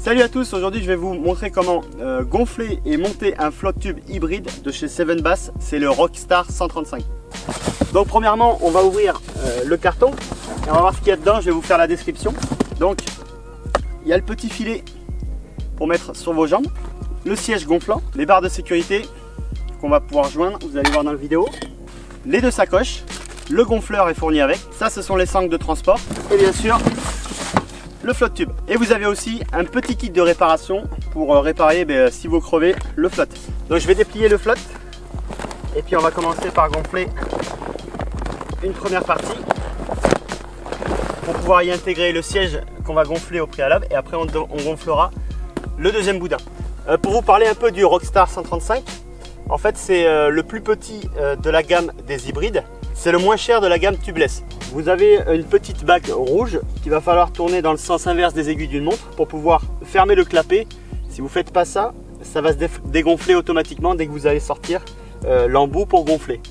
Salut à tous, aujourd'hui je vais vous montrer comment gonfler et monter un flotte tube hybride de chez Seven Bass, c'est le Rockstar 135. Donc premièrement on va ouvrir le carton et on va voir ce qu'il y a dedans, je vais vous faire la description. Donc il y a le petit filet pour mettre sur vos jambes, le siège gonflant, les barres de sécurité qu'on va pouvoir joindre, vous allez voir dans la vidéo, les deux sacoches, le gonfleur est fourni avec, ça ce sont les sangles de transport et bien sûr le flotte tube. Et vous avez aussi un petit kit de réparation pour réparer si vous crevez le flotte. Donc je vais déplier le flotte et puis on va commencer par gonfler une première partie pour pouvoir y intégrer le siège qu'on va gonfler au préalable et après on gonflera le deuxième boudin. Pour vous parler un peu du Rockstar 135, en fait c'est le plus petit de la gamme des hybrides. C'est le moins cher de la gamme tubeless. Vous avez une petite bague rouge qu'il va falloir tourner dans le sens inverse des aiguilles d'une montre pour pouvoir fermer le clapet. Si vous ne faites pas ça, ça va se dégonfler automatiquement dès que vous allez sortir l'embout pour gonfler.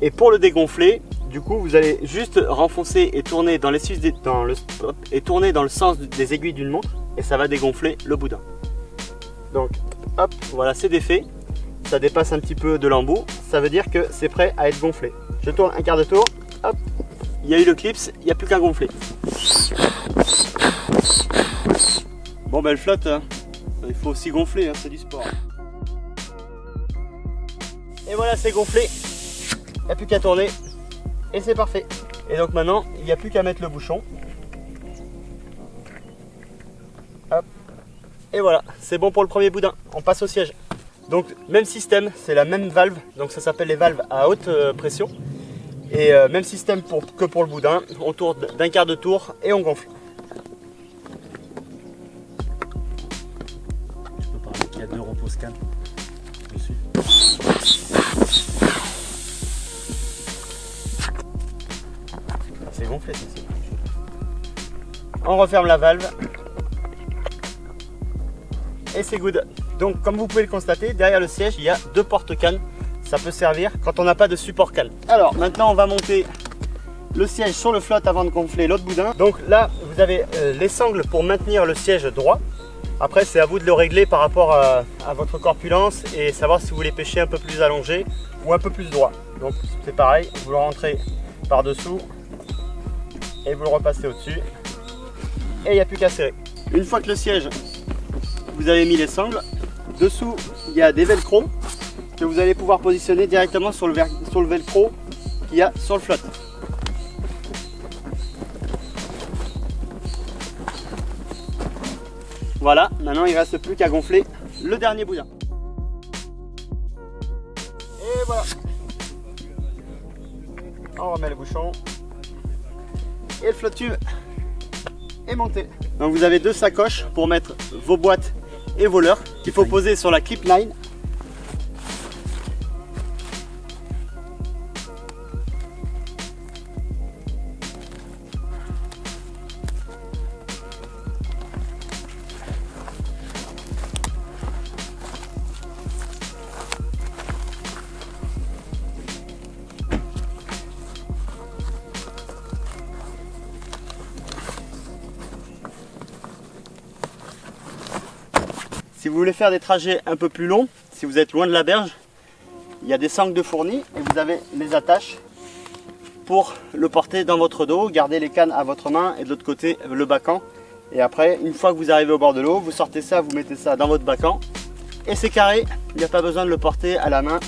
Et pour le dégonfler, du coup, vous allez juste renfoncer et tourner dans le sens des aiguilles d'une montre et ça va dégonfler le boudin. Donc, hop, voilà, c'est défait. Ça dépasse un petit peu de l'embout, ça veut dire que c'est prêt à être gonflé. Je tourne un quart de tour, hop, il y a eu le clips, il n'y a plus qu'à gonfler. Bon ben le flotte, hein, il faut aussi gonfler, hein, c'est du sport. Et voilà, c'est gonflé, il n'y a plus qu'à tourner et c'est parfait. Et donc maintenant, il n'y a plus qu'à mettre le bouchon. Hop. Et voilà, c'est bon pour le premier boudin, on passe au siège. Donc même système, c'est la même valve, donc ça s'appelle les valves à haute pression. Et même système que pour le boudin, on tourne d'un quart de tour et on gonfle. Je peux parler qu'il y a 2 repos scan dessus. C'est gonflé ça. On referme la valve. Et c'est good. Donc comme vous pouvez le constater, derrière le siège il y a 2 porte-cannes. Ça peut servir quand on n'a pas de support cale. Alors maintenant on va monter le siège sur le flotte avant de gonfler l'autre boudin. Donc là vous avez les sangles pour maintenir le siège droit. Après c'est à vous de le régler par rapport à votre corpulence et savoir si vous voulez pêcher un peu plus allongé ou un peu plus droit. Donc c'est pareil, vous le rentrez par dessous et vous le repassez au-dessus et il n'y a plus qu'à serrer. Une fois que le siège, vous avez mis les sangles, dessous il y a des velcro que vous allez pouvoir positionner directement sur le velcro qu'il y a sur le flotte. Voilà, maintenant il ne reste plus qu'à gonfler le dernier boudin. Et voilà. On remet le bouchon. Et le flotte tube est monté. Donc vous avez 2 sacoches pour mettre vos boîtes et vos leurres qu'il faut poser sur la clip line. Si vous voulez faire des trajets un peu plus longs, si vous êtes loin de la berge, il y a des sangles de fournis et vous avez les attaches pour le porter dans votre dos, garder les cannes à votre main et de l'autre côté le bacan. Et après, une fois que vous arrivez au bord de l'eau, vous sortez ça, vous mettez ça dans votre bacan et c'est carré, il n'y a pas besoin de le porter à la main,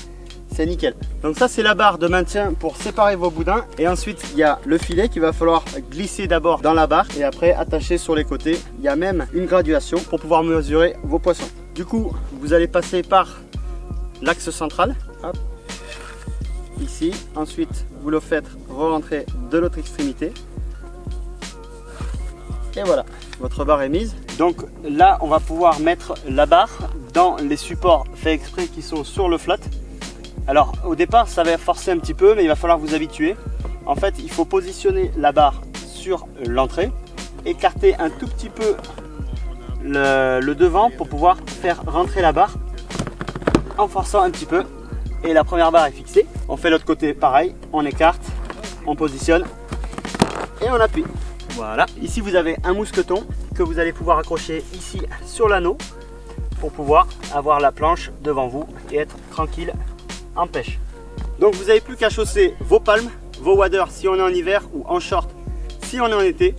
c'est nickel. Donc ça c'est la barre de maintien pour séparer vos boudins et ensuite il y a le filet qu'il va falloir glisser d'abord dans la barre et après attacher sur les côtés. Il y a même une graduation pour pouvoir mesurer vos poissons. Du coup vous allez passer par l'axe central, hop, ici, ensuite vous le faites re-rentrer de l'autre extrémité et voilà, votre barre est mise. Donc là on va pouvoir mettre la barre dans les supports faits exprès qui sont sur le flotte. Alors au départ ça va forcer un petit peu mais il va falloir vous habituer. En fait il faut positionner la barre sur l'entrée, écarter un tout petit peu le devant pour pouvoir faire rentrer la barre en forçant un petit peu. Et la première barre est fixée. On fait l'autre côté pareil, on écarte, on positionne et on appuie. Voilà, ici vous avez un mousqueton que vous allez pouvoir accrocher ici sur l'anneau pour pouvoir avoir la planche devant vous et être tranquille en pêche. Donc vous n'avez plus qu'à chausser vos palmes, vos waders si on est en hiver ou en short si on est en été.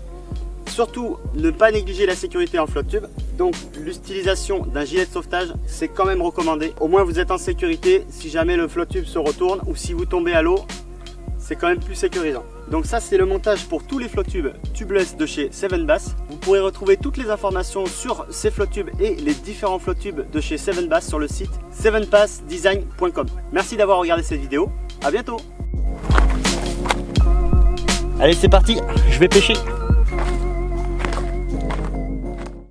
Surtout ne pas négliger la sécurité en flotte tube. Donc l'utilisation d'un gilet de sauvetage c'est quand même recommandé. Au moins vous êtes en sécurité si jamais le flotte tube se retourne ou si vous tombez à l'eau, c'est quand même plus sécurisant. Donc ça c'est le montage pour tous les flotte tubes tubeless de chez Seven Bass. Vous pourrez retrouver toutes les informations sur ces flotte tubes et les différents flotte tubes de chez Seven Bass sur le site sevenbassdesign.com. Merci d'avoir regardé cette vidéo, à bientôt. Allez c'est parti, je vais pêcher.